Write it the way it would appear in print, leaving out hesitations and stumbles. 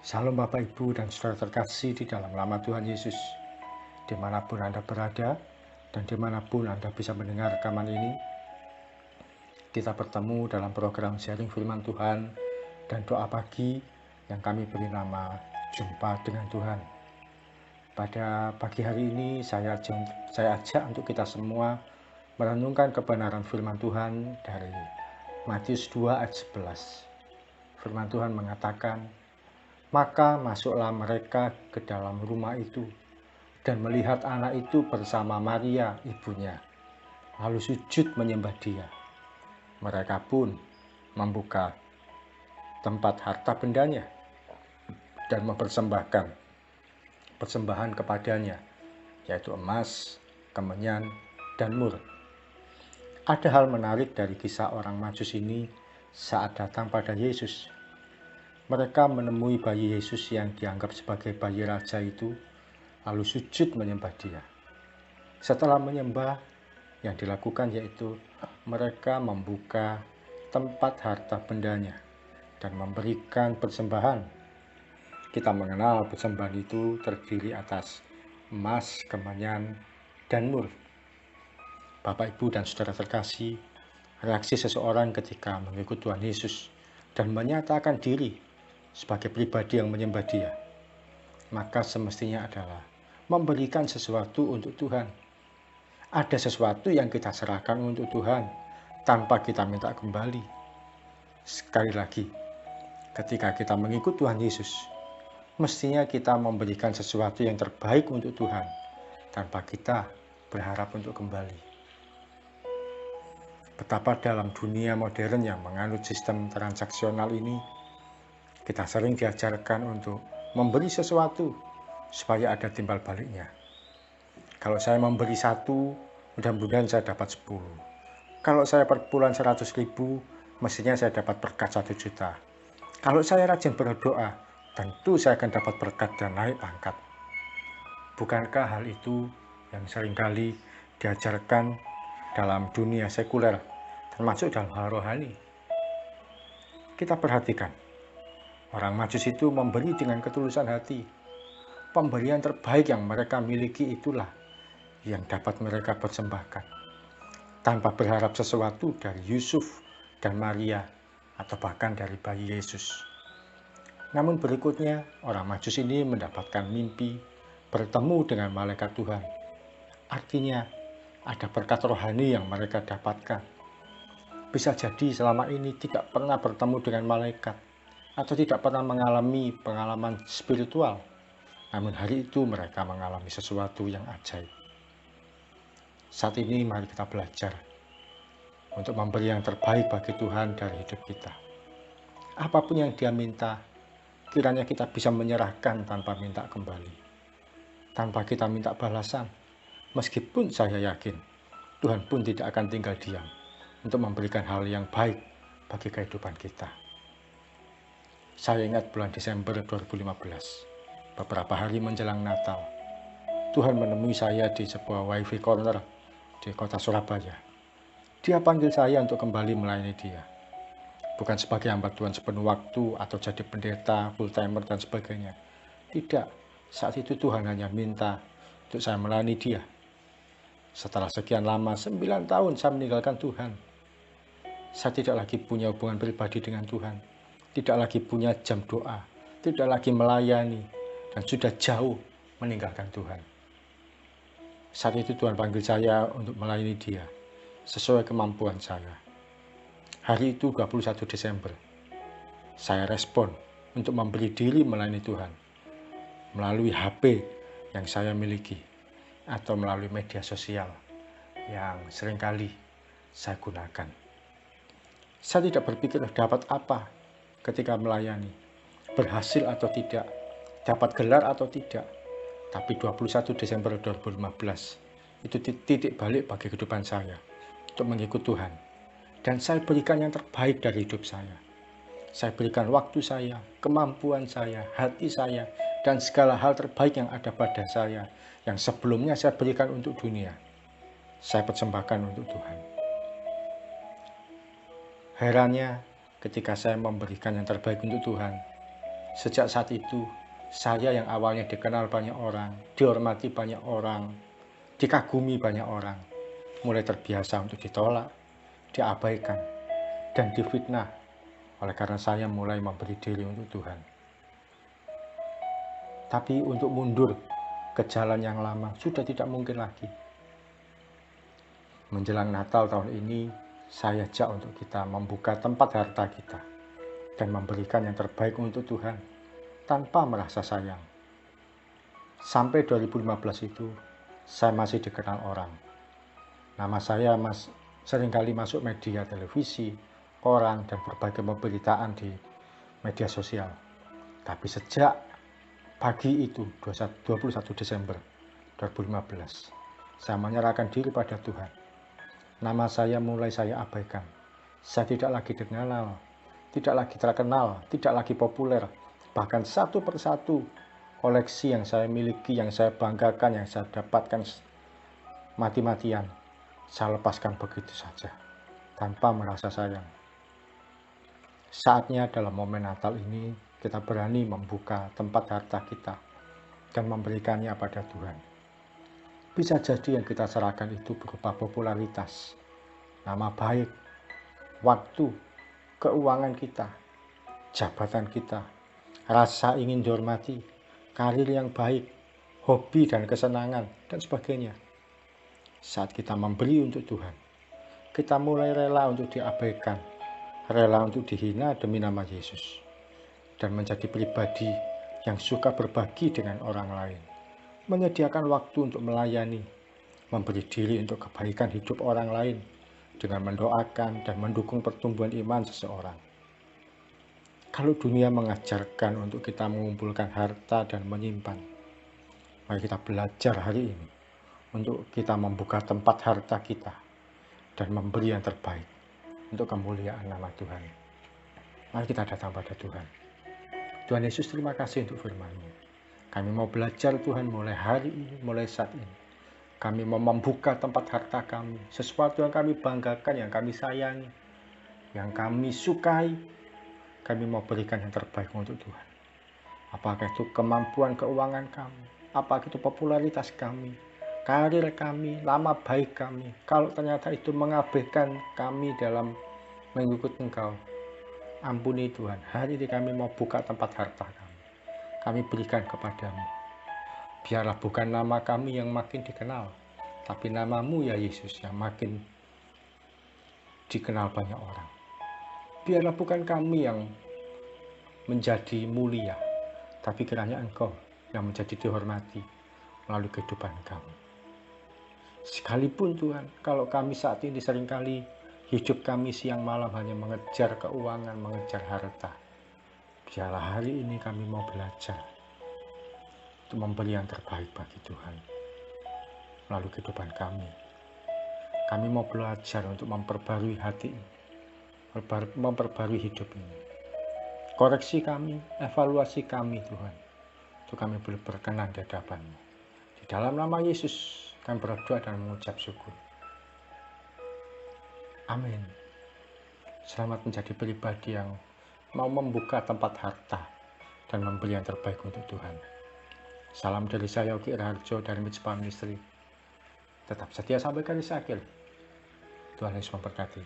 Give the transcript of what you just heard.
Salam Bapak Ibu dan saudara terkasih di dalam nama Tuhan Yesus. Dimanapun Anda berada dan dimanapun Anda bisa mendengar rekaman ini, kita bertemu dalam program sharing firman Tuhan dan doa pagi yang kami beri nama Jumpa dengan Tuhan. Pada pagi hari ini saya ajak untuk kita semua merenungkan kebenaran firman Tuhan dari Matius 2 ayat 11. Firman Tuhan mengatakan, "Maka masuklah mereka ke dalam rumah itu dan melihat anak itu bersama Maria ibunya, lalu sujud menyembah dia. Mereka pun membuka tempat harta bendanya dan mempersembahkan persembahan kepadanya, yaitu emas, kemenyan, dan mur." Ada hal menarik dari kisah orang Majus ini saat datang pada Yesus. Mereka menemui bayi Yesus yang dianggap sebagai bayi raja itu, lalu sujud menyembah dia. Setelah menyembah, yang dilakukan yaitu mereka membuka tempat harta bendanya dan memberikan persembahan. Kita mengenal persembahan itu terdiri atas emas, kemenyan, dan mur. Bapak, Ibu, dan saudara terkasih, reaksi seseorang ketika mengikut Tuhan Yesus dan menyatakan diri sebagai pribadi yang menyembah dia, maka semestinya adalah memberikan sesuatu untuk Tuhan. Ada sesuatu yang kita serahkan untuk Tuhan tanpa kita minta kembali. Sekali lagi, ketika kita mengikut Tuhan Yesus, mestinya kita memberikan sesuatu yang terbaik untuk Tuhan tanpa kita berharap untuk kembali. Betapa dalam dunia modern yang menganut sistem transaksional ini, kita sering diajarkan untuk memberi sesuatu supaya ada timbal baliknya. Kalau saya memberi 1, mudah-mudahan saya dapat 10. Kalau saya per bulan 100.000, mestinya saya dapat berkat 1 juta. Kalau saya rajin berdoa, tentu saya akan dapat berkat dan naik pangkat. Bukankah hal itu yang seringkali diajarkan dalam dunia sekuler, termasuk dalam hal rohani? Kita perhatikan, orang Majus itu memberi dengan ketulusan hati. Pemberian terbaik yang mereka miliki itulah yang dapat mereka persembahkan, tanpa berharap sesuatu dari Yusuf dan Maria, atau bahkan dari bayi Yesus. Namun berikutnya, orang Majus ini mendapatkan mimpi bertemu dengan malaikat Tuhan. Artinya, ada berkat rohani yang mereka dapatkan. Bisa jadi selama ini tidak pernah bertemu dengan malaikat, atau tidak pernah mengalami pengalaman spiritual. Namun hari itu mereka mengalami sesuatu yang ajaib. Saat ini mari kita belajar untuk memberi yang terbaik bagi Tuhan dari hidup kita. Apapun yang Dia minta, kiranya kita bisa menyerahkan tanpa minta kembali, tanpa kita minta balasan. Meskipun saya yakin Tuhan pun tidak akan tinggal diam untuk memberikan hal yang baik bagi kehidupan kita. Saya ingat bulan Desember 2015, beberapa hari menjelang Natal, Tuhan menemui saya di sebuah wifi corner di kota Surabaya. Dia panggil saya untuk kembali melayani Dia. Bukan sebagai hamba Tuhan sepenuh waktu atau jadi pendeta, full timer, dan sebagainya. Tidak, saat itu Tuhan hanya minta untuk saya melayani Dia. Setelah sekian lama, 9 tahun saya meninggalkan Tuhan. Saya tidak lagi punya hubungan pribadi dengan Tuhan. Tidak lagi punya jam doa. Tidak lagi melayani. Dan sudah jauh meninggalkan Tuhan. Saat itu Tuhan panggil saya untuk melayani Dia sesuai kemampuan saya. Hari itu 21 Desember. Saya respon untuk memberi diri melayani Tuhan melalui HP yang saya miliki atau melalui media sosial yang seringkali saya gunakan. Saya tidak berpikir dapat apa ketika melayani, berhasil atau tidak, dapat gelar atau tidak. Tapi 21 Desember 2015 itu titik balik bagi kehidupan saya untuk mengikut Tuhan. Dan saya berikan yang terbaik dari hidup saya. Saya berikan waktu saya, kemampuan saya, hati saya, dan segala hal terbaik yang ada pada saya, yang sebelumnya saya berikan untuk dunia, saya persembahkan untuk Tuhan. Herannya, ketika saya memberikan yang terbaik untuk Tuhan, Sejak saat itu, saya yang awalnya dikenal banyak orang, dihormati banyak orang, dikagumi banyak orang, mulai terbiasa untuk ditolak, diabaikan, dan difitnah oleh karena saya mulai memberi diri untuk Tuhan. Tapi untuk mundur ke jalan yang lama sudah tidak mungkin lagi. Menjelang Natal tahun ini, saya ajak untuk kita membuka tempat harta kita dan memberikan yang terbaik untuk Tuhan tanpa merasa sayang. Sampai 2015 itu, saya masih dikenal orang. Nama saya seringkali masuk media televisi, koran, dan berbagai pemberitaan di media sosial. Tapi sejak pagi itu, 21 Desember 2015, saya menyerahkan diri pada Tuhan. Nama saya mulai saya abaikan. Saya tidak lagi dikenal, tidak lagi terkenal, tidak lagi populer. Bahkan satu persatu koleksi yang saya miliki, yang saya banggakan, yang saya dapatkan mati-matian, saya lepaskan begitu saja, tanpa merasa sayang. Saatnya dalam momen Natal ini, kita berani membuka tempat harta kita dan memberikannya pada Tuhan. Bisa jadi yang kita serahkan itu berupa popularitas, nama baik, waktu, keuangan kita, jabatan kita, rasa ingin dihormati, karir yang baik, hobi dan kesenangan, dan sebagainya. Saat kita memberi untuk Tuhan, kita mulai rela untuk diabaikan, rela untuk dihina demi nama Yesus, dan menjadi pribadi yang suka berbagi dengan orang lain, menyediakan waktu untuk melayani, memberi diri untuk kebaikan hidup orang lain, dengan mendoakan dan mendukung pertumbuhan iman seseorang. Kalau dunia mengajarkan untuk kita mengumpulkan harta dan menyimpan, mari kita belajar hari ini untuk kita membuka tempat harta kita dan memberi yang terbaik untuk kemuliaan nama Tuhan. Mari kita datang pada Tuhan. Tuhan Yesus, terima kasih untuk firman-Mu. Kami mau belajar Tuhan mulai hari ini, mulai saat ini. Kami mau membuka tempat harta kami, sesuatu yang kami banggakan, yang kami sayangi, yang kami sukai. Kami mau berikan yang terbaik untuk Tuhan. Apakah itu kemampuan keuangan kami, apakah itu popularitas kami, karir kami, nama baik kami. Kalau ternyata itu mengabaikan kami dalam mengikut Engkau, ampuni Tuhan. Hari ini kami mau buka tempat harta kami. Kami berikan kepadamu. Biarlah bukan nama kami yang makin dikenal, tapi nama-Mu ya Yesus yang makin dikenal banyak orang. Biarlah bukan kami yang menjadi mulia, tapi kiranya Engkau yang menjadi dihormati melalui kehidupan kami. Sekalipun Tuhan, kalau kami saat ini seringkali hidup kami siang malam hanya mengejar keuangan, mengejar harta, biarlah hari ini kami mau belajar untuk memberi yang terbaik bagi Tuhan melalui kehidupan kami. Kami mau belajar untuk memperbarui hati ini, memperbarui hidup ini. Koreksi kami, evaluasi kami Tuhan, untuk kami boleh berkenan di hadapan-Mu. Di dalam nama Yesus kami berdoa dan mengucap syukur. Amin. Selamat menjadi pribadi yang mau membuka tempat harta dan memberi yang terbaik untuk Tuhan. Salam dari saya, Yogi Raharjo dari Mitzvah Ministry. Tetap setia sampai garis akhir. Tuhan Yesus memberkati.